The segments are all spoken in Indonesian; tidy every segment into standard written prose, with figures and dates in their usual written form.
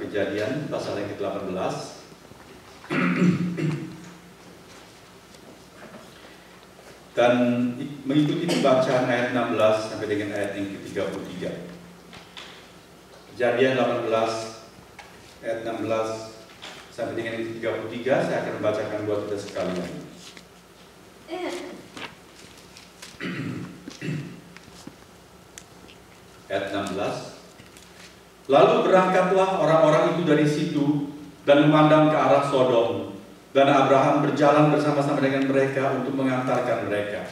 Kejadian pasal yang ke-18. Dan mengikuti pembacaan ayat 16 sampai dengan ayat yang ke-33. Kejadian 18 ayat 16 sampai dengan yang ke-33 saya akan membacakan buat kita sekalian. Ayat 16. Lalu berangkatlah orang-orang itu dari situ dan memandang ke arah Sodom, dan Abraham berjalan bersama-sama dengan mereka untuk mengantarkan mereka.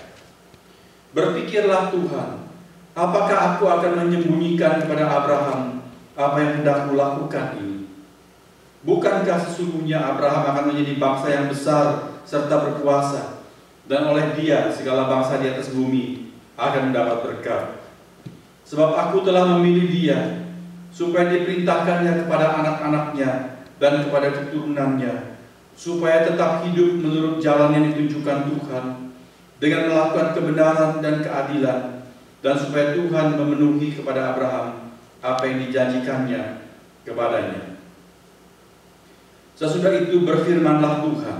Berpikirlah Tuhan, apakah aku akan menyembunyikan kepada Abraham apa yang hendak kulakukan ini? Bukankah sesungguhnya Abraham akan menjadi bangsa yang besar serta berkuasa, dan oleh dia segala bangsa di atas bumi akan mendapat berkat. Sebab aku telah memilih dia, supaya diperintahkannya kepada anak-anaknya dan kepada keturunannya, supaya tetap hidup menurut jalan yang ditunjukkan Tuhan, dengan melakukan kebenaran dan keadilan, dan supaya Tuhan memenuhi kepada Abraham apa yang dijanjikannya kepadanya. Sesudah itu berfirmanlah Tuhan,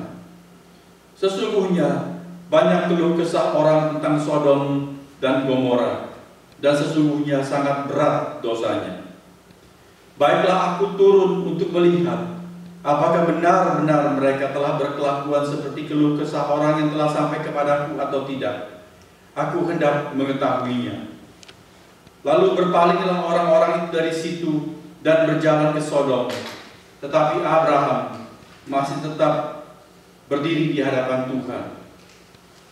sesungguhnya banyak keluh kesah orang tentang Sodom dan Gomora, dan sesungguhnya sangat berat dosanya. Baiklah aku turun untuk melihat apakah benar-benar mereka telah berkelakuan seperti keluh kesah orang yang telah sampai kepadaku atau tidak. Aku hendak mengetahuinya. Lalu berpalinglah orang-orang itu dari situ dan berjalan ke Sodom. Tetapi Abraham masih tetap berdiri di hadapan Tuhan.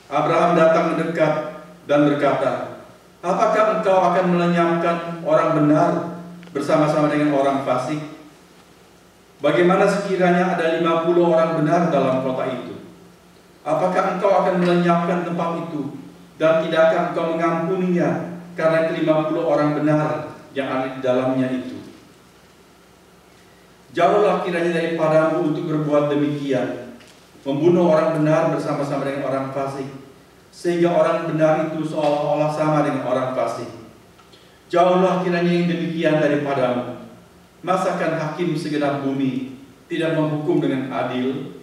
Abraham datang mendekat dan berkata, apakah engkau akan melenyapkan orang benar bersama-sama dengan orang fasik? Bagaimana sekiranya ada 50 orang benar dalam kota itu? Apakah engkau akan melenyapkan tempat itu dan tidak akan engkau mengampuninya karena ke-50 orang benar yang ada di dalamnya itu? Jauhlah kiranya daripadamu untuk berbuat demikian, membunuh orang benar bersama-sama dengan orang fasik, sehingga orang benar itu seolah-olah sama dengan orang fasik. Jauhlah kiranya yang demikian daripadamu. Masakan hakim segenap bumi tidak menghukum dengan adil?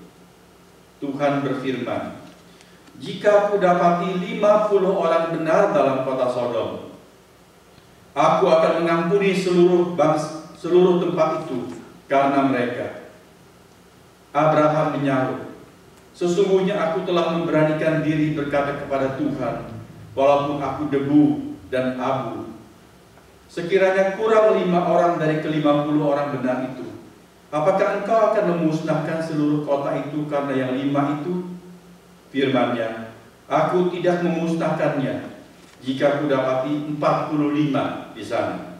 Tuhan berfirman, jika aku dapati 50 orang benar dalam kota Sodom, aku akan mengampuni seluruh tempat itu karena mereka. Abraham menyaut, sesungguhnya aku telah memberanikan diri berkata kepada Tuhan, walaupun aku debu dan abu. Sekiranya kurang 5 orang dari ke-50 orang benar itu, apakah engkau akan memusnahkan seluruh kota itu karena yang 5 itu? Firman-Nya, aku tidak memusnahkannya jika aku dapati 45 di sana.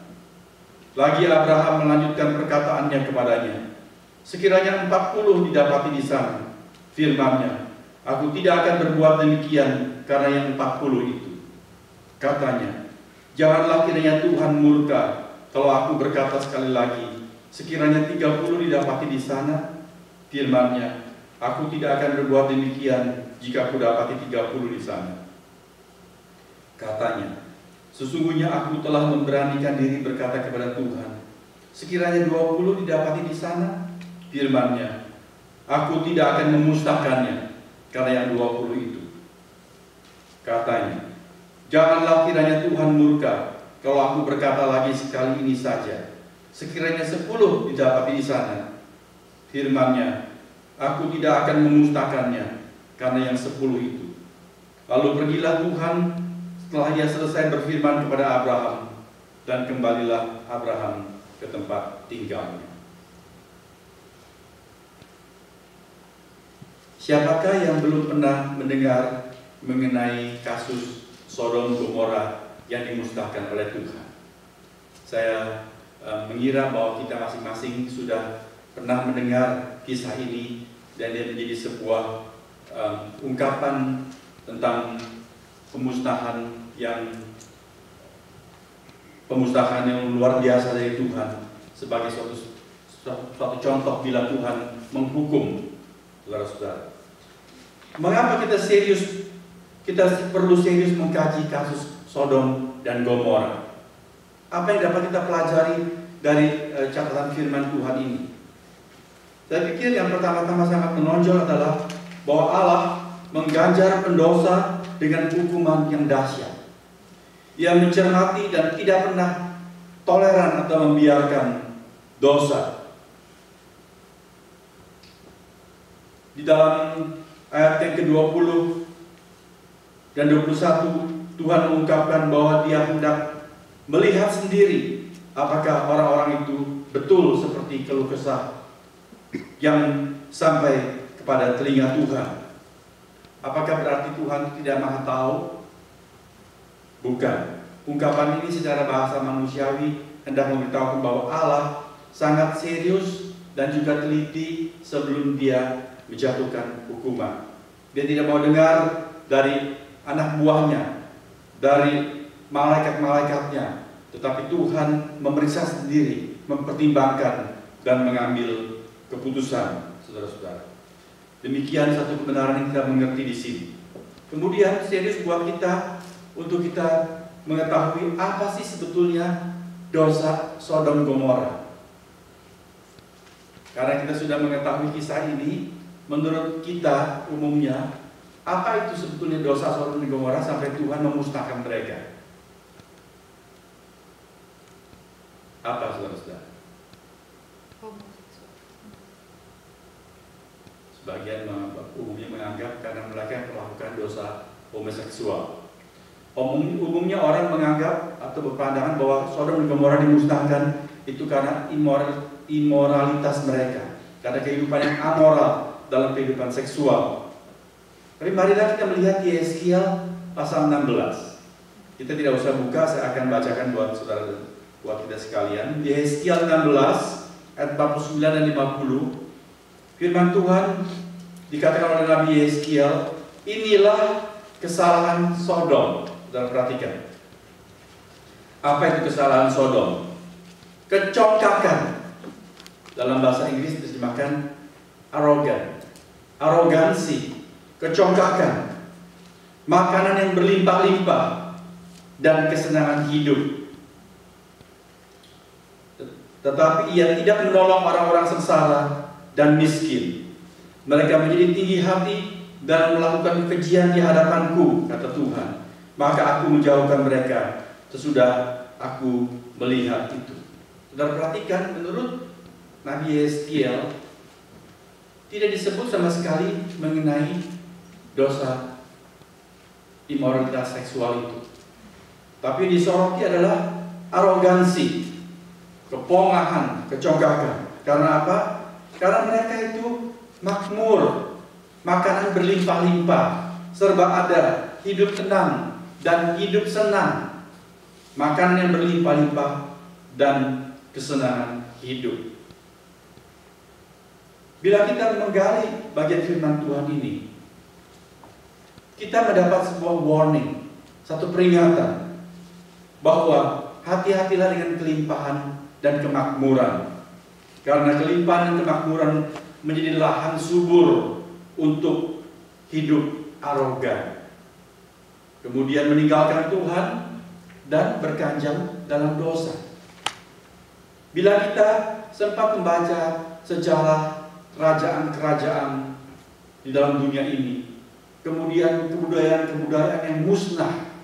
Lagi Abraham melanjutkan perkataannya kepadanya, sekiranya 40 didapati di sana. Firman-Nya, aku tidak akan berbuat demikian karena yang 40 itu. Katanya, janganlah kiranya Tuhan murka kalau aku berkata sekali lagi, sekiranya 30 didapati di sana. Firman-Nya, aku tidak akan berbuat demikian jika aku dapati 30 di sana. Katanya, sesungguhnya aku telah memberanikan diri berkata kepada Tuhan, sekiranya 20 didapati di sana. Firman-Nya, aku tidak akan memusnahkannya karena yang 20 itu. Katanya, janganlah kiranya Tuhan murka kalau aku berkata lagi sekali ini saja, sekiranya 10 didapati di sana. Firman-Nya, aku tidak akan memusnahkannya karena yang 10 itu. Lalu pergilah Tuhan setelah ia selesai berfirman kepada Abraham, dan kembalilah Abraham ke tempat tinggalnya. Siapakah yang belum pernah mendengar mengenai kasus Sodom Gomora yang dimusnahkan oleh Tuhan? Saya mengira bahwa kita masing-masing sudah pernah mendengar kisah ini, dan dia menjadi sebuah ungkapan tentang pemusnahan yang luar biasa dari Tuhan, sebagai suatu contoh bila Tuhan menghukum saudara-saudara. Mengapa kita perlu serius mengkaji kasus Sodom dan Gomora? Apa yang dapat kita pelajari dari catatan firman Tuhan ini? Saya pikir yang pertama-tama sangat menonjol adalah bahwa Allah mengganjar pendosa dengan hukuman yang dahsyat. Ia mencermati dan tidak pernah toleran atau membiarkan dosa. Di dalam ayat yang ke-20 dan 21, Tuhan mengungkapkan bahwa Dia hendak melihat sendiri apakah orang-orang itu betul seperti keluh kesah yang sampai kepada telinga Tuhan. Apakah berarti Tuhan tidak maha tahu? Bukan. Ungkapan ini secara bahasa manusiawi hendak memberitahukan bahwa Allah sangat serius dan juga teliti sebelum Dia menjatuhkan hukuman. Dia tidak mau dengar dari anak buahnya, dari malaikat-malaikatnya, tetapi Tuhan memeriksa sendiri, mempertimbangkan dan mengambil keputusan, saudara-saudara. Demikian satu kebenaran yang kita mengerti di sini. Kemudian serius buat kita untuk kita mengetahui apa sih sebetulnya dosa Sodom Gomora. Karena kita sudah mengetahui kisah ini, menurut kita umumnya, apa itu sebetulnya dosa Sodom dan Gomora sampai Tuhan memusnahkan mereka? Apa, saudara-saudara? Sebagian umumnya menganggap karena mereka melakukan dosa homoseksual. Umumnya orang menganggap atau berpandangan bahwa Sodom dan Gomora dimusnahkan itu karena imoralitas mereka, karena kehidupan yang amoral dalam kehidupan seksual. Tapi marilah kita melihat Yeskiel pasal 16. Kita tidak usah buka, saya akan bacakan buat saudara, buat kita sekalian. Yeskiel 16 ayat 49 dan 50. Firman Tuhan dikatakan oleh Nabi Yeskiel, inilah kesalahan Sodom. Saudara perhatikan. Apa itu kesalahan Sodom? Kecongkakan. Dalam bahasa Inggris diterjemahkan arogan, arogansi, kecongkakan, makanan yang berlimpah-limpah, dan kesenangan hidup. Tetapi ia tidak menolong orang-orang sengsara dan miskin. Mereka menjadi tinggi hati dan melakukan kekejian di hadapanku, kata Tuhan. Maka aku menjauhkan mereka sesudah aku melihat itu. Saudara perhatikan, menurut Nabi Yeskiel tidak disebut sama sekali mengenai dosa imoralitas seksual itu. Tapi disoroti adalah arogansi, kepongahan, kecongkakan. Karena apa? Karena mereka itu makmur, makanan berlimpah-limpah, serba ada, hidup tenang dan hidup senang, makanan yang berlimpah-limpah dan kesenangan hidup. Bila kita menggali bagian firman Tuhan ini, kita mendapat sebuah warning, satu peringatan bahwa hati-hatilah dengan kelimpahan dan kemakmuran. Karena kelimpahan dan kemakmuran menjadi lahan subur untuk hidup arogan. Kemudian meninggalkan Tuhan dan berkanjang dalam dosa. Bila kita sempat membaca sejarah kerajaan-kerajaan di dalam dunia ini, kemudian kebudayaan-kebudayaan yang musnah.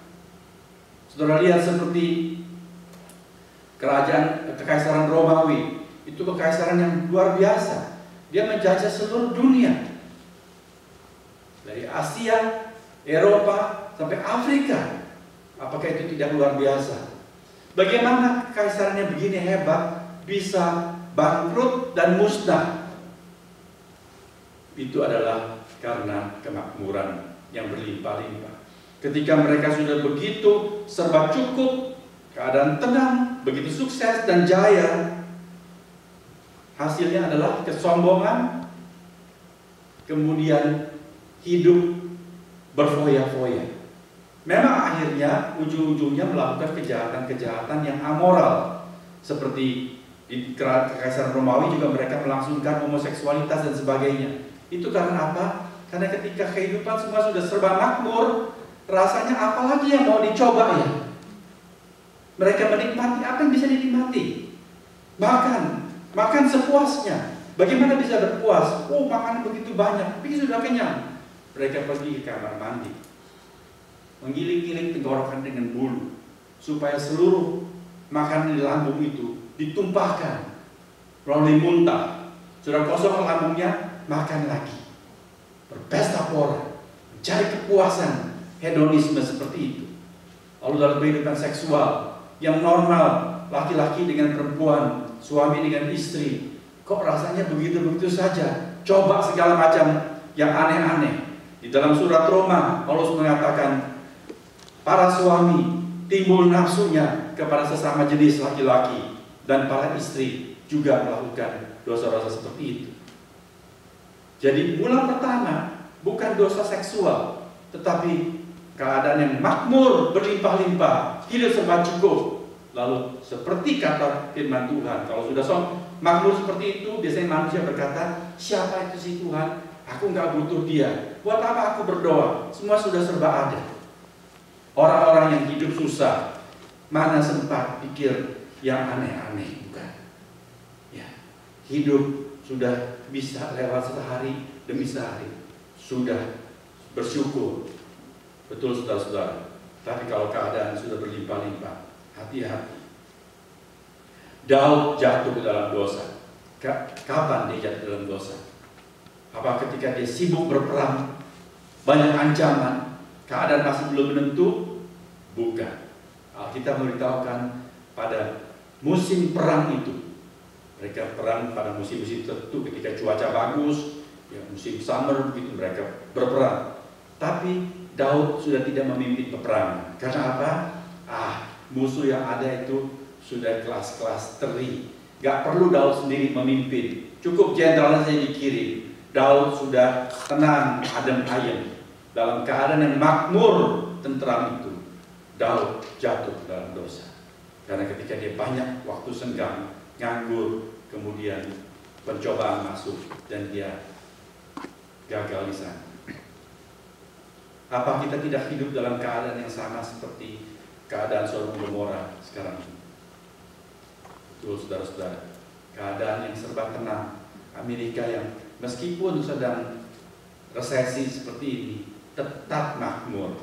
Saudara lihat seperti kerajaan Kekaisaran Romawi, itu kekaisaran yang luar biasa. Dia menjajah seluruh dunia. Dari Asia, Eropa, sampai Afrika. Apakah itu tidak luar biasa? Bagaimana kekaisarannya begini hebat bisa bangkrut dan musnah? Itu adalah karena kemakmuran yang berlimpah-limpah. Ketika mereka sudah begitu serba cukup, keadaan tenang, begitu sukses dan jaya, hasilnya adalah kesombongan, kemudian hidup berfoya-foya. Memang akhirnya ujung-ujungnya melakukan kejahatan-kejahatan yang amoral. Seperti di Kekaisaran Romawi juga mereka melangsungkan homoseksualitas dan sebagainya. Itu karena apa? Karena ketika kehidupan semua sudah serba makmur, rasanya apalagi yang mau dicoba ya? Mereka menikmati apa yang bisa dinikmati. Makan sepuasnya. Bagaimana bisa berpuas? Oh, makan begitu banyak, tapi sudah kenyang. Mereka pergi ke kamar mandi, menggiling-giling tenggorokan dengan bulu, supaya seluruh makanan di lambung itu ditumpahkan melalui muntah. Sudah kosong lambungnya, makan lagi. Berpesta pora, mencari kepuasan, hedonisme seperti itu. Lalu dalam kehidupan seksual yang normal, laki-laki dengan perempuan, suami dengan istri, kok rasanya begitu-begitu saja. Coba segala macam yang aneh-aneh. Di dalam surat Roma, Paulus mengatakan, para suami timbul nafsunya kepada sesama jenis laki-laki, dan para istri juga melakukan dosa-dosa seperti itu. Jadi mula pertama bukan dosa seksual, tetapi keadaan yang makmur, berlimpah-limpah, hidup serba cukup. Lalu seperti kata firman Tuhan, kalau sudah makmur seperti itu, biasanya manusia berkata, siapa itu si Tuhan? Aku nggak butuh dia. Buat apa aku berdoa? Semua sudah serba ada. Orang-orang yang hidup susah, mana sempat pikir yang aneh-aneh, bukan? Ya, hidup sudah bisa lewat sehari demi sehari, sudah bersyukur. Betul saudara-saudara. Tapi kalau keadaan sudah berlimpah-limpah, hati-hati. Daud jatuh ke dalam dosa. Kapan dia jatuh dalam dosa? Apa ketika dia sibuk berperang, banyak ancaman, keadaan masih belum menentu? Bukan. Alkitab memberitahukan pada musim perang itu. Mereka perang pada musim-musim tertentu ketika cuaca bagus, ya musim summer begitu mereka berperang. Tapi Daud sudah tidak memimpin peperangan. Karena apa? Musuh yang ada itu sudah kelas-kelas teri. Gak perlu Daud sendiri memimpin. Cukup jenderalnya saja dikirim. Daud sudah tenang, adem ayem. Dalam keadaan yang makmur, tentram itu, Daud jatuh dalam dosa. Karena ketika dia banyak waktu senggang, nganggur, kemudian pencobaan masuk, dan dia gagal di sana. Apa kita tidak hidup dalam keadaan yang sama seperti keadaan Sodom Gomora sekarang ini? Betul saudara-saudara, keadaan yang serba tenang. Amerika yang meskipun sedang resesi seperti ini, tetap makmur.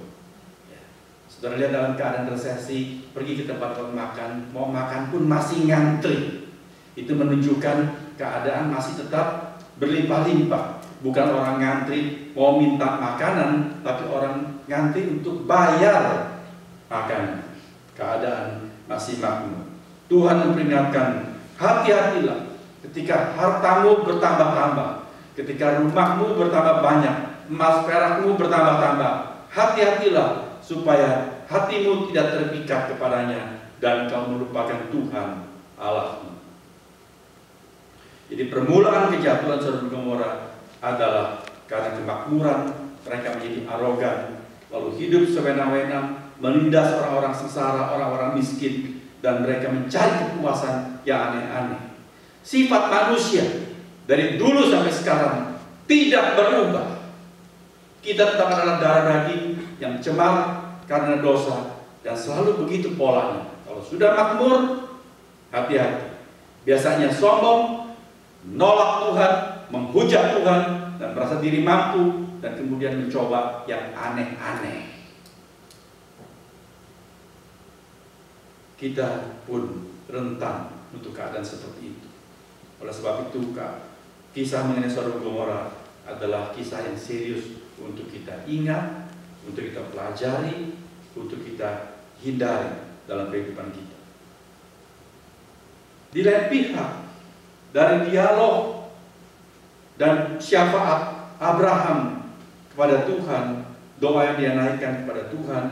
Ya. Saudara lihat dalam keadaan resesi, pergi ke tempat makan, mau makan pun masih ngantri. Itu menunjukkan keadaan masih tetap berlimpah-limpah. Bukan orang ngantri mau minta makanan, tapi orang ngantri untuk bayar makanan. Keadaan masih makmur. Tuhan memperingatkan, hati-hatilah ketika hartamu bertambah-tambah, ketika rumahmu bertambah banyak, emas perakmu bertambah-tambah. Hati-hatilah supaya hatimu tidak terpikat kepadanya dan kau melupakan Tuhan Allahmu. Jadi permulaan kejatuhan Sodom Gomora adalah karena kemakmuran, mereka menjadi arogan, lalu hidup sewenang-wenang, menindas orang-orang sengsara, orang-orang miskin, dan mereka mencari kepuasan yang aneh-aneh. Sifat manusia dari dulu sampai sekarang tidak berubah. Kita tetap adalah darah daging yang cemar karena dosa, dan selalu begitu polanya. Kalau sudah makmur, hati-hati. Biasanya sombong, nolak Tuhan, menghujat Tuhan, dan merasa diri mampu, dan kemudian mencoba yang aneh-aneh. Kita pun rentan untuk keadaan seperti itu. Oleh sebab itu, kisah mengenai Sodom Gomora adalah kisah yang serius untuk kita ingat, untuk kita pelajari, untuk kita hindari dalam kehidupan kita. Di lain pihak, dari dialog dan syafaat Abraham kepada Tuhan, doa yang dia naikkan kepada Tuhan,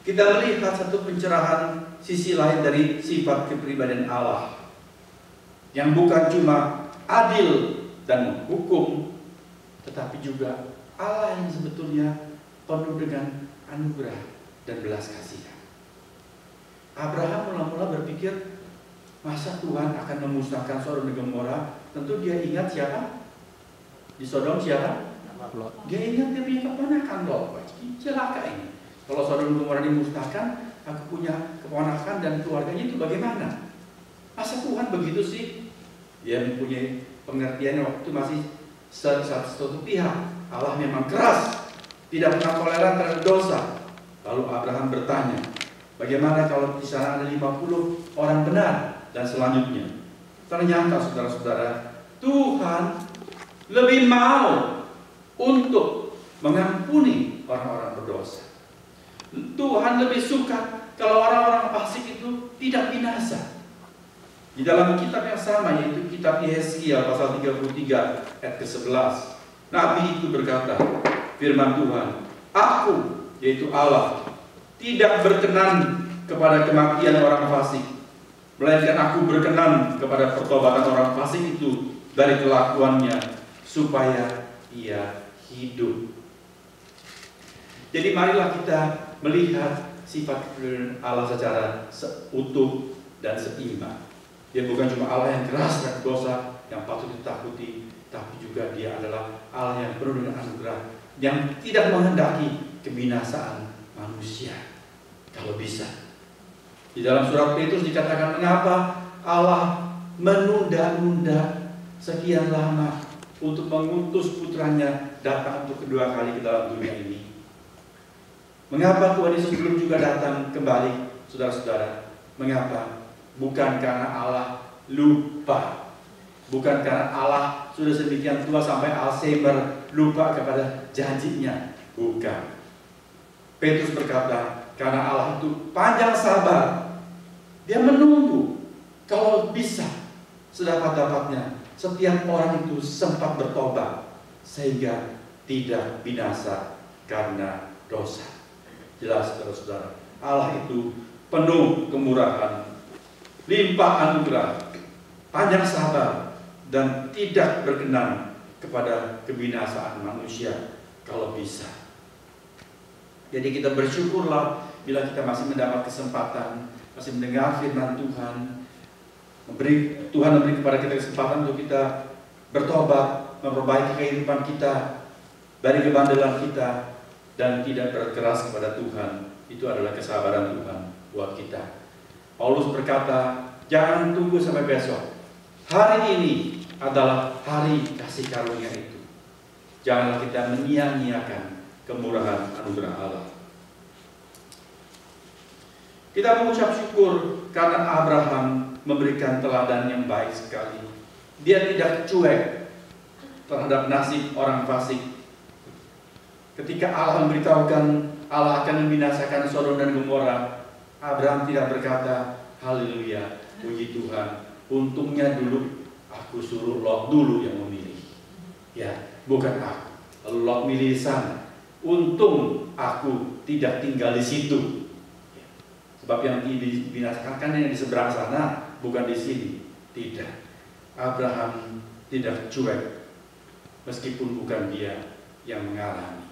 kita melihat satu pencerahan sisi lain dari sifat kepribadian Allah, yang bukan cuma adil dan menghukum, tetapi juga Allah yang sebetulnya penuh dengan anugerah dan belas kasihan. Abraham mula-mula berpikir, masa Tuhan akan memusnahkan Sodom dan Gomora? Tentu dia ingat siapa? Di Sodom siapa? Dia ingat dia punya keponakan Lot. Celaka ini. Kalau Sodom dan Gomora dimusnahkan, aku punya keponakan dan keluarganya itu bagaimana? Masa Tuhan begitu sih? Dia mempunyai pengertian waktu masih satu pihak. Allah memang keras, tidak pernah toleran terhadap dosa. Lalu Abraham bertanya, bagaimana kalau di sana ada 50 orang benar? Dan selanjutnya, ternyata saudara-saudara, Tuhan lebih mau untuk mengampuni orang-orang berdosa. Tuhan lebih suka kalau orang-orang fasik itu tidak binasa. Di dalam kitab yang sama, yaitu kitab Yesaya pasal 33 ayat ke-11, Nabi itu berkata, firman Tuhan, aku, yaitu Allah, tidak berkenan kepada kematian orang fasik, melainkan aku berkenan kepada pertobatan orang fasik itu dari kelakuannya, supaya ia hidup. Jadi marilah kita melihat sifat Allah secara utuh dan seimbang. Dia bukan cuma Allah yang keras dan dosa yang patut ditakuti, tapi juga Dia adalah Allah yang penuh dengan anugerah, yang tidak menghendaki kebinasaan manusia kalau bisa. Di dalam surat Petrus dikatakan, mengapa Allah menunda-nunda sekian lama untuk mengutus putranya datang untuk kedua kali ke dalam dunia ini. Mengapa Tuhan Yesus belum juga datang kembali, saudara-saudara? Mengapa? Bukan karena Allah lupa, bukan karena Allah sudah sedemikian tua sampai Alzheimer lupa kepada janjinya, bukan. Petrus berkata, karena Allah itu panjang sabar, Dia menunggu kalau bisa sedapat-dapatnya setiap orang itu sempat bertobat sehingga tidak binasa karena dosa. Jelas, saudara-saudara, Allah itu penuh kemurahan, limpah anugerah, panjang sabar, dan tidak berkenan kepada kebinasaan manusia kalau bisa. Jadi kita bersyukurlah bila kita masih mendapat kesempatan, masih mendengar firman Tuhan, Tuhan memberi kepada kita kesempatan untuk kita bertobat, memperbaiki kehidupan kita dari kebandelan kita, dan tidak berkeras kepada Tuhan. Itu adalah kesabaran Tuhan buat kita. Paulus berkata, jangan tunggu sampai besok. Hari ini adalah hari kasih karunia itu. Janganlah kita menyia-nyiakan kemurahan anugerah Allah. Kita mengucap syukur karena Abraham memberikan teladan yang baik sekali. Dia tidak cuek terhadap nasib orang fasik. Ketika Allah memberitahukan Allah akan membinasakan Sodom dan Gomora, Abraham tidak berkata, haleluya, puji Tuhan, untungnya dulu aku suruh Lot dulu yang memilih. Ya, bukan aku. Lalu Lot milih di sana. Untung aku tidak tinggal di situ. Ya. Sebab yang dibinasakan kan yang di seberang sana, bukan di sini. Tidak. Abraham tidak cuek, meskipun bukan dia yang mengalami.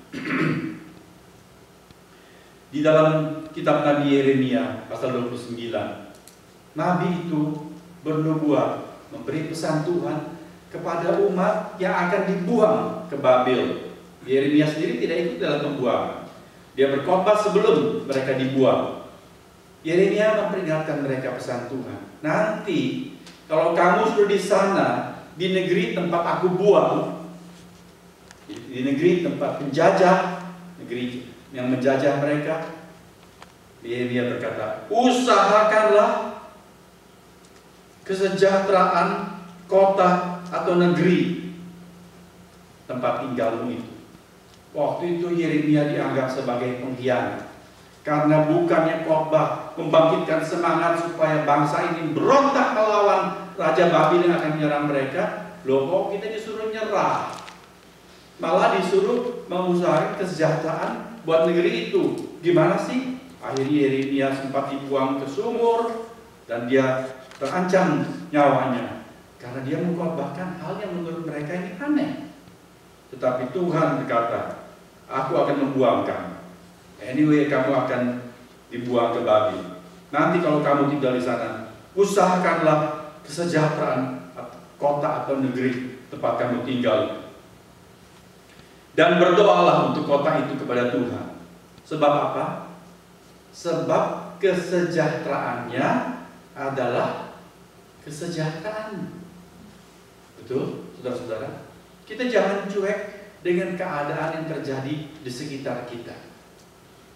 Di dalam kitab Nabi Yeremia pasal 29, Nabi itu bernubuat, memberi pesan Tuhan kepada umat yang akan dibuang ke Babel. Yeremia sendiri tidak ikut dalam pembuangan. Dia berkhotbah sebelum mereka dibuang. Yeremia memperingatkan mereka pesan Tuhan. Nanti kalau kamu sudah di sana, di negeri tempat aku buang, di negeri tempat penjajah, negeri yang menjajah mereka, Yeremia berkata, usahakanlah kesejahteraan kota atau negeri tempat tinggalmu itu. Waktu itu Yeremia dianggap sebagai pengkhianat, karena bukannya khotbah membangkitkan semangat supaya bangsa ini berontak melawan Raja Babil yang akan menyerang mereka. Loh, kok kita disuruh nyerah? Malah disuruh mengusahakan kesejahteraan buat negeri itu. Gimana sih? Akhirnya Yeremia sempat dibuang ke sumur dan dia terancam nyawanya karena dia mengkhotbahkan hal yang menurut mereka ini aneh. Tetapi Tuhan berkata, aku akan membuang kamu. Anyway, kamu akan dibuang ke Babil. Nanti kalau kamu tinggal di sana, usahakanlah kesejahteraan kota atau negeri tempat kamu tinggal. Dan berdoalah untuk kota itu kepada Tuhan. Sebab apa? Sebab kesejahteraannya adalah kesejahteraan. Betul, saudara-saudara? Kita jangan cuek dengan keadaan yang terjadi di sekitar kita,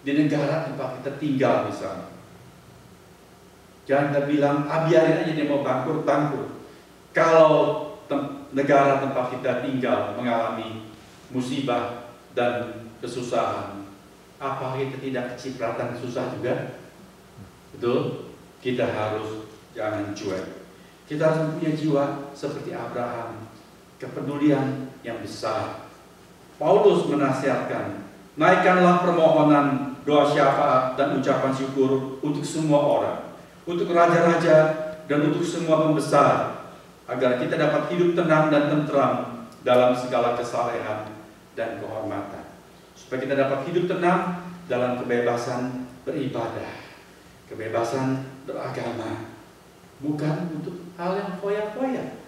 di negara tempat kita tinggal misalnya. Jangan kita bilang, biarin aja dia mau bangkrut. Kalau negara tempat kita tinggal mengalami musibah dan kesusahan, apa kita tidak kecipratan susah juga? Betul? Kita harus jangan cuek. Kita harus punya jiwa seperti Abraham, kepedulian yang besar. Paulus menasihatkan, naikkanlah permohonan, doa syafaat dan ucapan syukur untuk semua orang, untuk raja-raja dan untuk semua pembesar, agar kita dapat hidup tenang dan tentram dalam segala kesalehan dan kehormatan. Supaya kita dapat hidup tenang dalam kebebasan beribadah, kebebasan beragama, bukan untuk hal yang foya-foya,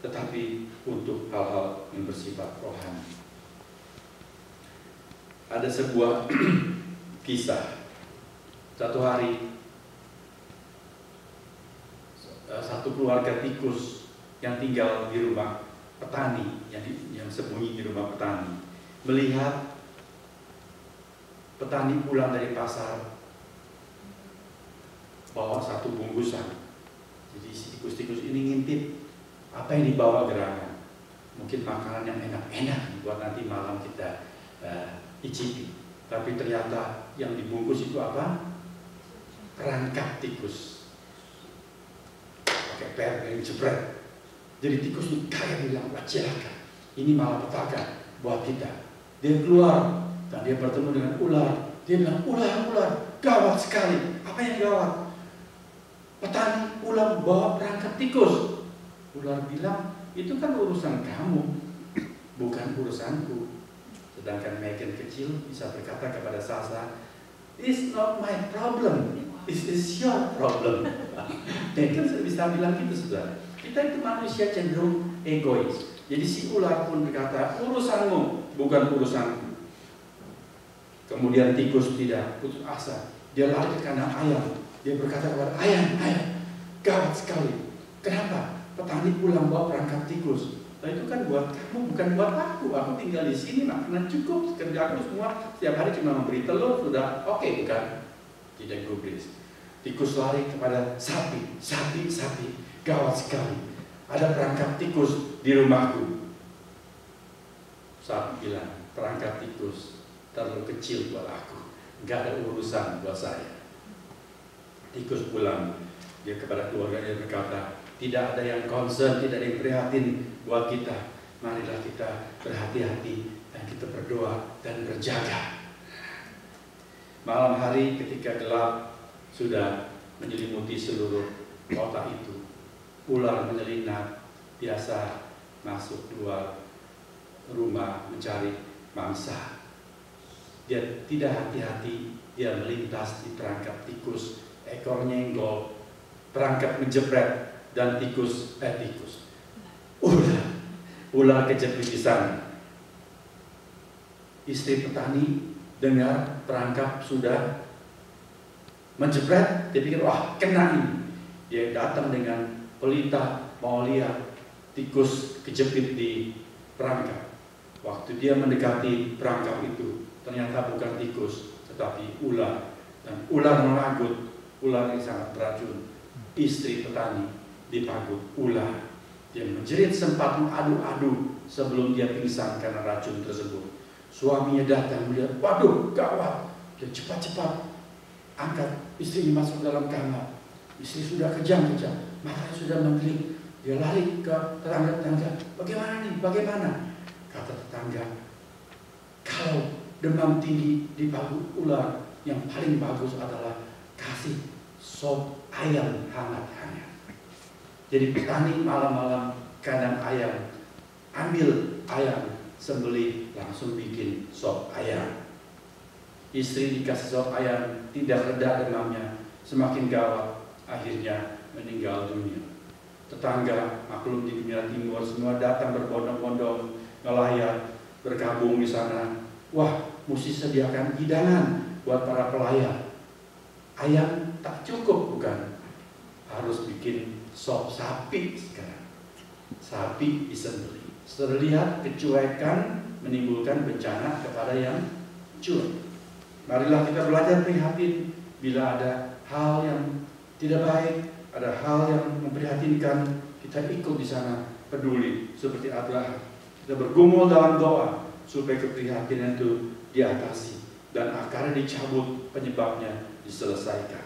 tetapi untuk hal-hal yang bersifat rohani. Ada sebuah kisah. Satu hari, satu keluarga tikus yang tinggal di rumah petani, yang sembunyi di rumah petani, melihat petani pulang dari pasar bawa satu bungkusan. Jadi si tikus-tikus ini ngintip apa yang dibawa gerangan. Mungkin makanan yang enak-enak buat nanti malam kita icipi. Tapi ternyata yang dibungkus itu apa? Perangkap tikus. Pakai per yang jebret. Jadi tikus ini kayak bilang, celaka, ini malapetaka buat kita. Dia keluar dan dia bertemu dengan ular. Dia bilang, ular, gawat sekali. Apa yang gawat? Petani ular bawa perangkap tikus. Ular bilang, itu kan urusan kamu, bukan urusanku. Sedangkan Megan kecil bisa berkata kepada Sasa, "It's not my problem, it is your problem." Megan bisa bilang gitu, saudara. Kita itu manusia cenderung egois. Jadi si ular pun berkata, urusanmu, bukan urusanku. Kemudian tikus tidak putus asa. Dia lari ke kandang ayam. Dia berkata kepada ayam, gawat sekali. Kenapa? Petani pulang bawa perangkap tikus. Nah itu kan buat kamu, bukan buat aku. Aku tinggal di sini, makanan cukup. Kerja aku semua setiap hari cuma memberi telur, sudah oke, bukan? Tidak gubris. Tikus lari kepada sapi. Gawat sekali. Ada perangkap tikus di rumahku. Sapi bilang, perangkap tikus terlalu kecil buat aku. Gak ada urusan buat saya. Tikus pulang. Dia kepada keluarganya berkata, tidak ada yang concern, tidak ada yang prihatin buat kita. Marilah kita berhati-hati dan kita berdoa dan berjaga. Malam hari ketika gelap sudah menyelimuti seluruh kota itu, ular menyelinap, biasa masuk keluar rumah mencari mangsa. Dia tidak hati-hati, dia melintas di perangkap tikus, ekor nyenggol, perangkap menjepret, dan ular kejepit di sana. Istri petani dengar perangkap sudah menjepret, dia pikir, wah kena ini. Dia datang dengan pelita mau lihat tikus kejepit di perangkap. Waktu dia mendekati perangkap itu, ternyata bukan tikus, tetapi ular. Dan ular melagut, ular yang sangat beracun. Istri petani dipagut ular. Dia menjerit sempat mengadu-adu sebelum dia pingsan karena racun tersebut. Suaminya datang melihat, waduh gawat. Dia cepat-cepat angkat istrinya masuk dalam kamar. Istri sudah kejang-kejang, matanya sudah menggelip. Dia lari ke tetangga-tetangga. Bagaimana nih? Bagaimana? Kata tetangga, kalau demam tinggi dipagut ular, yang paling bagus adalah kasih sop ayam hangat-hangat. Jadi petani malam-malam kandang ayam, ambil ayam, sembelih, langsung bikin sop ayam. Istri dikasih sop ayam, tidak reda demamnya, semakin gawat, akhirnya meninggal dunia. Tetangga maklum di dunia timur semua datang berbondong-bondong, nelayan bergabung di sana. Wah, mesti sediakan hidangan buat para pelayan. Ayam tak cukup, bukan? Harus bikin sop sapi sekarang. Sapi disembelih. Terlihat kecuekan menimbulkan bencana kepada yang cuek. Marilah kita belajar prihatin bila ada hal yang tidak baik, ada hal yang memprihatinkan, kita ikut di sana, peduli seperti Abraham. Kita bergumul dalam doa supaya keprihatinan itu diatasi dan akarnya dicabut, penyebabnya diselesaikan.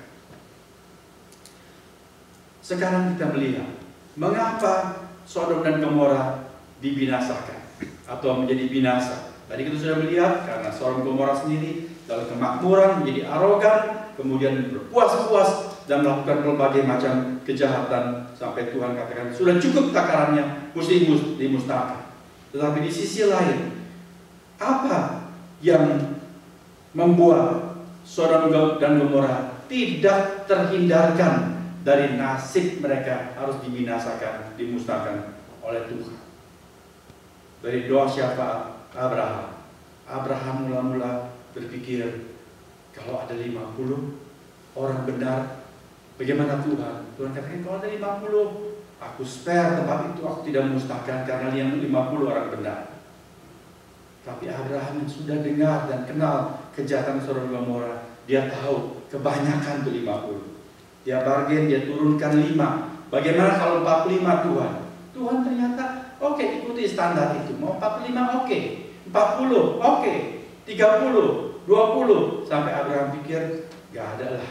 Sekarang kita melihat mengapa Sodom dan Gomora dibinasakan atau menjadi binasa. Tadi kita sudah melihat karena Sodom Gomora sendiri dalam kemakmuran menjadi arogan, kemudian berpuas-puas dan melakukan berbagai macam kejahatan sampai Tuhan katakan sudah cukup takarannya, mesti dimusnahkan. Tetapi di sisi lain, apa yang membuat Sodom dan Gomora tidak terhindarkan dari nasib mereka harus dibinasakan, dimusnahkan oleh Tuhan? Dari doa siapa? Abraham. Abraham mula-mula berpikir, kalau ada 50 orang benar, bagaimana Tuhan? Tuhan katakan, kalau ada 50, aku spare tempat itu, aku tidak musnahkan karena yang 50 orang benar. Tapi Abraham yang sudah dengar dan kenal kejahatan Sodom dan Gomora, dia tahu kebanyakan itu 50. Dia bargain, dia turunkan 5. Bagaimana kalau 45 Tuhan? Tuhan ternyata oke, ikuti standar itu. Mau 45 oke, 40 oke, 30, 20. Sampai Abraham pikir gak ada lah,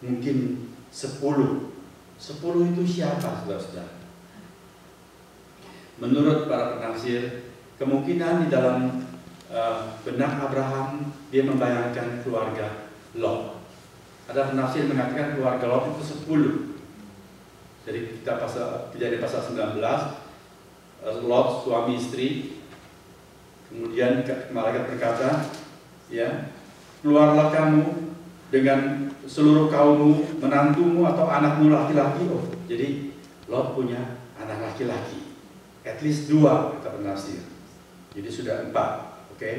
mungkin 10. 10 itu siapa, saudara-saudara? Menurut para penafsir, kemungkinan di dalam benak Abraham, dia membayangkan keluarga Lot. Ada penafsir mengatakan keluarga Lot itu 10. Jadi kita Kejadian pasal 19, Lot suami istri, kemudian malaikat berkata, ya, keluarlah kamu dengan seluruh kaummu, menantumu atau anakmu laki-laki. Oh, jadi Lot punya anak laki-laki, at least 2 kata penafsir. Jadi sudah 4, oke.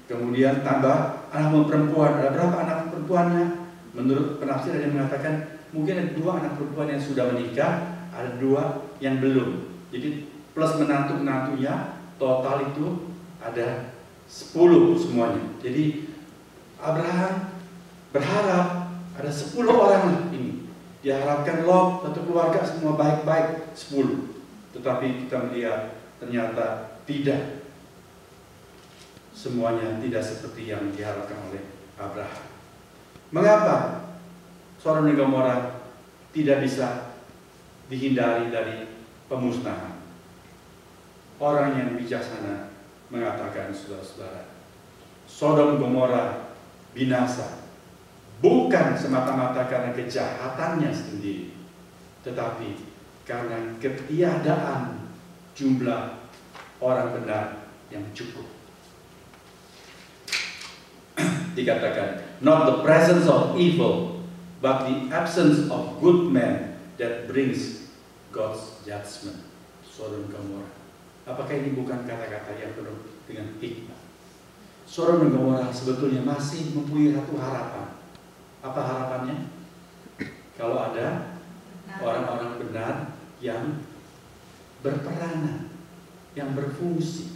Kemudian tambah anakmu perempuan. Ada berapa anak perempuannya? Menurut penafsir ada yang mengatakan mungkin ada 2 anak perempuan yang sudah menikah, ada 2 yang belum. Jadi plus menantu-menantunya total itu ada 10 semuanya. Jadi Abraham berharap ada 10 orang ini. Diharapkan Lot satu keluarga semua baik-baik 10. Tetapi kita melihat ternyata tidak. Semuanya tidak seperti yang diharapkan oleh Abraham. Mengapa Sodom dan Gomora tidak bisa dihindari dari pemusnahan? Orang yang bijaksana mengatakan, saudara-saudara, Sodom Gomora binasa bukan semata-mata karena kejahatannya sendiri, tetapi karena ketiadaan jumlah orang benar yang cukup. Dikatakan, not the presence of evil, but the absence of good men that brings God's judgment. Sodom Gomora. Apakah ini bukan kata-kata yang penuh dengan hikmah? Sodom dan Gomora sebetulnya masih mempunyai satu harapan. Apa harapannya? Kalau ada orang-orang benar yang berperanan, yang berfungsi.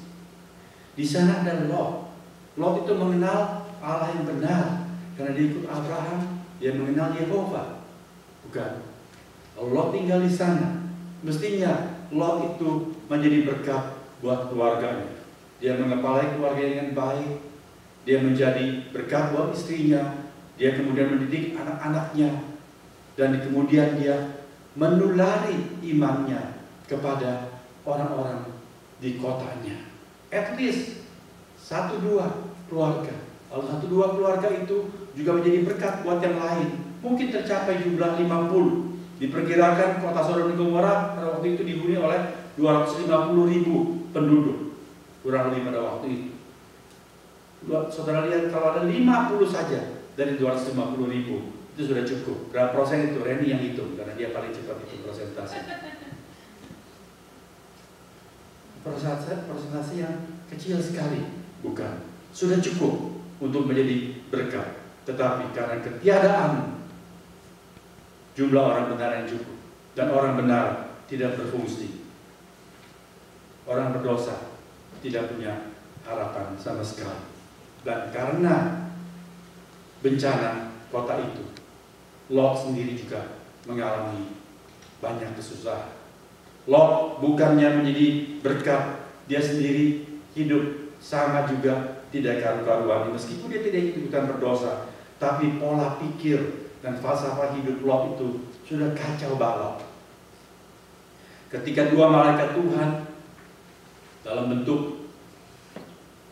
Di sana ada Lot. Lot itu mengenal Allah yang benar karena dia ikut Abraham, dia mengenal Yehova. Bukan. Kalau Lot tinggal di sana, mestinya Lot itu menjadi berkat buat keluarganya. Dia mengepalai keluarga dengan baik. Dia menjadi berkat buat istrinya. Dia kemudian mendidik anak-anaknya. Dan kemudian dia menulari imannya kepada orang-orang di kotanya. At least 1-2 keluarga. Kalau 1-2 keluarga itu juga menjadi berkat buat yang lain. Mungkin tercapai jumlah 50. Diperkirakan kota Sodom dan Gomora pada waktu itu dihuni oleh 250.000 penduduk. Kurang lebih pada waktu itu. Saudara lihat kalau ada 50 saja dari 250.000, itu sudah cukup. Berapa persen itu? Reni yang hitung karena dia paling cepat itu persentase. Persentase yang kecil sekali, bukan. Sudah cukup untuk menjadi berkat. Tetapi karena ketiadaan jumlah orang benar yang cukup, dan orang benar tidak berfungsi. Orang berdosa tidak punya harapan sama sekali. Dan karena bencana kota itu, Lot sendiri juga mengalami banyak kesusahan. Lot bukannya menjadi berkat, dia sendiri hidup sama juga tidak karu-karuan. Meskipun dia tidak bukan berdosa, tapi pola pikir dan falsafah hidup Lot itu sudah kacau balau. Ketika dua malaikat Tuhan dalam bentuk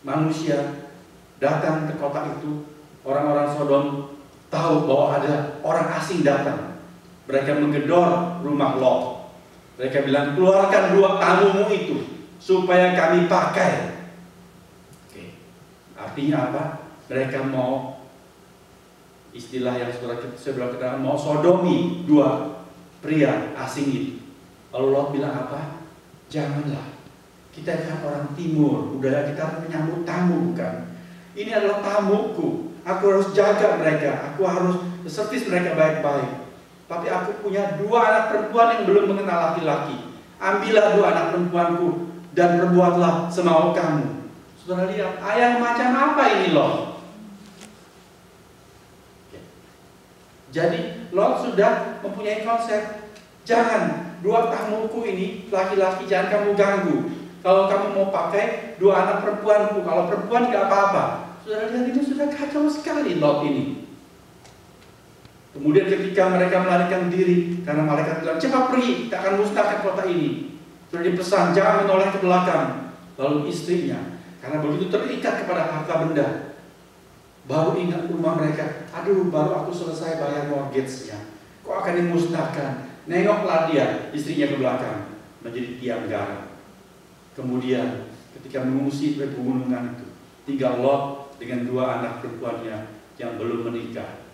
manusia datang ke kota itu, orang-orang Sodom tahu bahwa ada orang asing datang. Mereka menggedor rumah Lot. Mereka bilang, keluarkan dua tamumu itu supaya kami pakai. Oke. Artinya apa? Mereka mau, istilah yang sebelah kita mau sodomi dua pria asing itu. Lalu Lot bilang apa? Janganlah. Kita kan orang timur, budaya kita harus menyambut tamu, bukan? Ini adalah tamuku. Aku harus jaga mereka. Aku harus servis mereka baik-baik. Tapi aku punya dua anak perempuan yang belum mengenal laki-laki. Ambillah dua anak perempuanku dan perbuatlah semau kamu. Saudara lihat, ayah macam apa ini Lot? Jadi Lot sudah mempunyai konsep, jangan dua tamuku ini laki-laki jangan kamu ganggu. Kalau kamu mau pakai dua anak perempuanku, kalau perempuan tidak apa-apa. Saudara lihat, ini sudah kacau sekali Lot ini. Kemudian ketika mereka melarikan diri, karena malaikat bilang, cepat pergi, kita akan musnahkan kota ini. Sudah dipesan, jangan menoleh ke belakang. Lalu istrinya, karena begitu terikat kepada harta benda, baru ingat rumah mereka, aduh baru aku selesai bayar mortgage-nya, kok akan dimusnahkan. Nengoklah dia, istrinya ke belakang, menjadi tiang garam. Kemudian ketika mengungsi ke pegunungan itu, tinggal Lot dengan dua anak perempuannya yang belum menikah.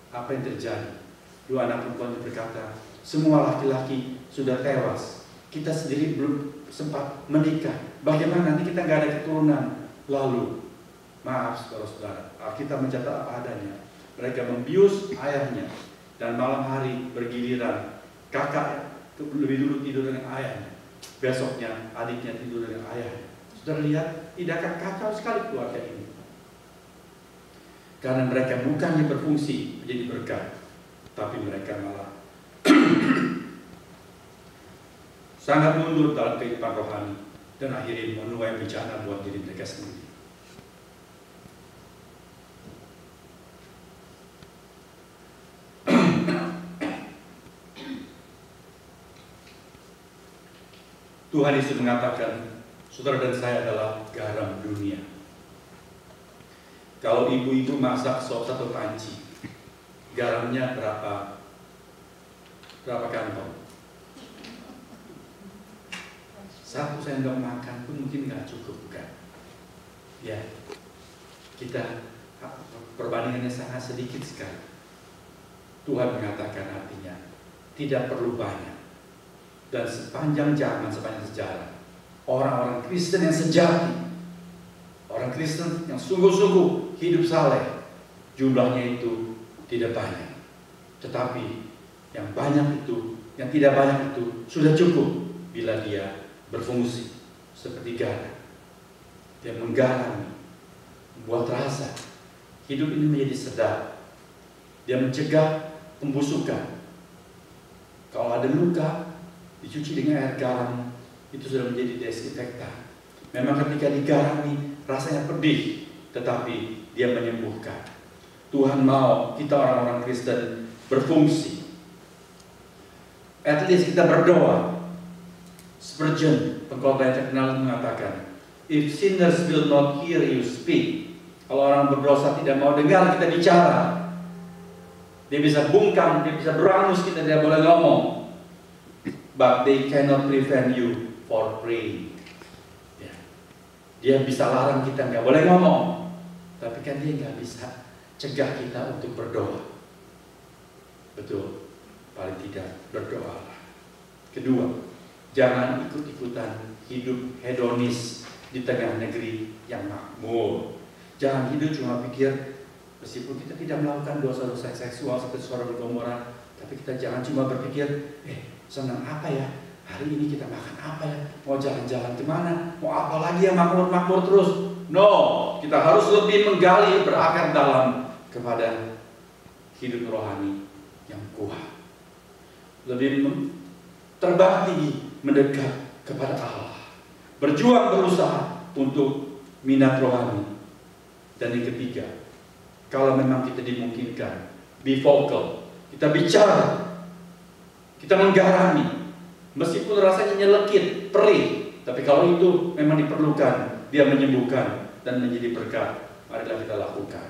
Apa yang terjadi? Dua anak perempuan berkata, semua laki-laki sudah tewas. Kita sendiri belum sempat menikah. Bagaimana nanti kita nggak ada keturunan? Lalu, maaf saudara-saudara, Alkitab mencatat apa adanya. Mereka membius ayahnya dan malam hari bergiliran. Kakak lebih dulu tidur dengan ayahnya. Besoknya adiknya tidur dengan ayahnya. Saudara lihat, tindakan kacau sekali keluarga ini. Karena mereka bukannya berfungsi menjadi berkat, tapi mereka malah sangat mundur dalam kehidupan rohani dan akhirnya menuai bencana buat diri mereka sendiri. Tuhan Yesus mengatakan, saudara dan saya adalah garam dunia. Kalau ibu-ibu masak sop satu panci, garamnya berapa kantong? Satu sendok makan pun mungkin nggak cukup, bukan? Ya, kita perbandingannya sangat sedikit sekali. Tuhan mengatakan artinya tidak perlu banyak. Dan sepanjang zaman, sepanjang sejarah, orang-orang Kristen yang sejati, orang Kristen yang sungguh-sungguh hidup saleh, jumlahnya itu tidak banyak. Tetapi yang banyak itu, yang tidak banyak itu sudah cukup bila dia berfungsi seperti garam. Dia menggaram, membuat rasa hidup ini menjadi sedap. Dia mencegah pembusukan. Kalau ada luka, dicuci dengan air garam, itu sudah menjadi desinfektan. Memang ketika digarami rasanya pedih, tetapi dia menyembuhkan. Tuhan mau kita orang-orang Kristen berfungsi. At least kita berdoa. Spurgeon, pengkhotbah yang terkenal, mengatakan, if sinners will not hear you speak, kalau orang berdosa tidak mau dengar kita bicara, dia bisa bungkam, dia bisa berangus, kita tidak boleh ngomong. But they cannot prevent you for praying. Ya. Dia bisa larang kita nggak boleh ngomong, tapi kan dia nggak bisa cegah kita untuk berdoa. Betul, paling tidak berdoalah. Kedua, jangan ikut-ikutan hidup hedonis di tengah negeri yang makmur. Jangan hidup cuma pikir, meskipun kita tidak melakukan dosa-dosa seksual seperti Sodom dan Gomora, tapi kita jangan cuma berpikir, senang apa ya? Hari ini kita makan apa ya? Mau jalan-jalan kemana? Mau apa lagi yang makmur-makmur terus? No, kita harus lebih menggali berakar dalam kepada hidup rohani yang kuat. Lebih terbang tinggi mendekat kepada Allah. Berjuang berusaha untuk minat rohani. Dan yang ketiga, kalau memang kita dimungkinkan, be vocal. Kita bicara, kita menggarami, meskipun rasanya nyelekit, perih, tapi kalau itu memang diperlukan, dia menyembuhkan dan menjadi berkat. Marilah kita lakukan.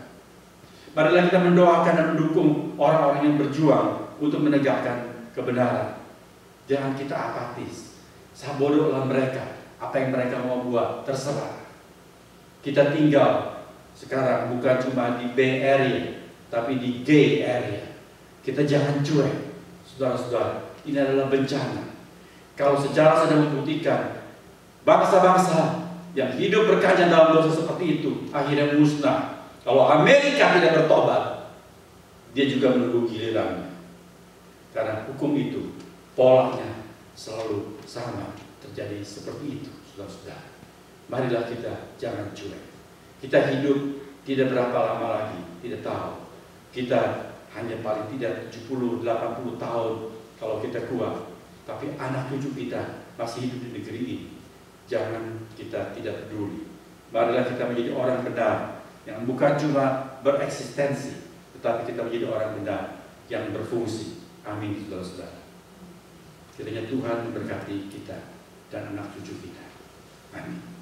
Marilah kita mendoakan dan mendukung orang-orang yang berjuang untuk menegakkan kebenaran. Jangan kita apatis. Sabodohlah mereka, apa yang mereka mau buat, terserah. Kita tinggal sekarang bukan cuma di Bay Area, tapi di Gay Area. Kita jangan cuek, saudara-saudara. Ini adalah bencana. Kalau sejarah sudah membuktikan bangsa-bangsa yang hidup berkaca dalam dosa seperti itu akhirnya musnah. Kalau Amerika tidak bertobat, dia juga menunggu gilirannya. Karena hukum itu polanya selalu sama, terjadi seperti itu, saudara-saudara. Marilah kita jangan cuek. Kita hidup tidak berapa lama lagi, tidak tahu. Kita hanya paling tidak 70-80 tahun kalau kita kuat. Tapi anak cucu kita masih hidup di negeri ini. Jangan kita tidak peduli. Marilah kita menjadi orang benar yang bukan cuma bereksistensi, tetapi kita menjadi orang benar yang berfungsi. Amin, saudara-saudara. Kiranya Tuhan memberkati kita dan anak cucu kita. Amin.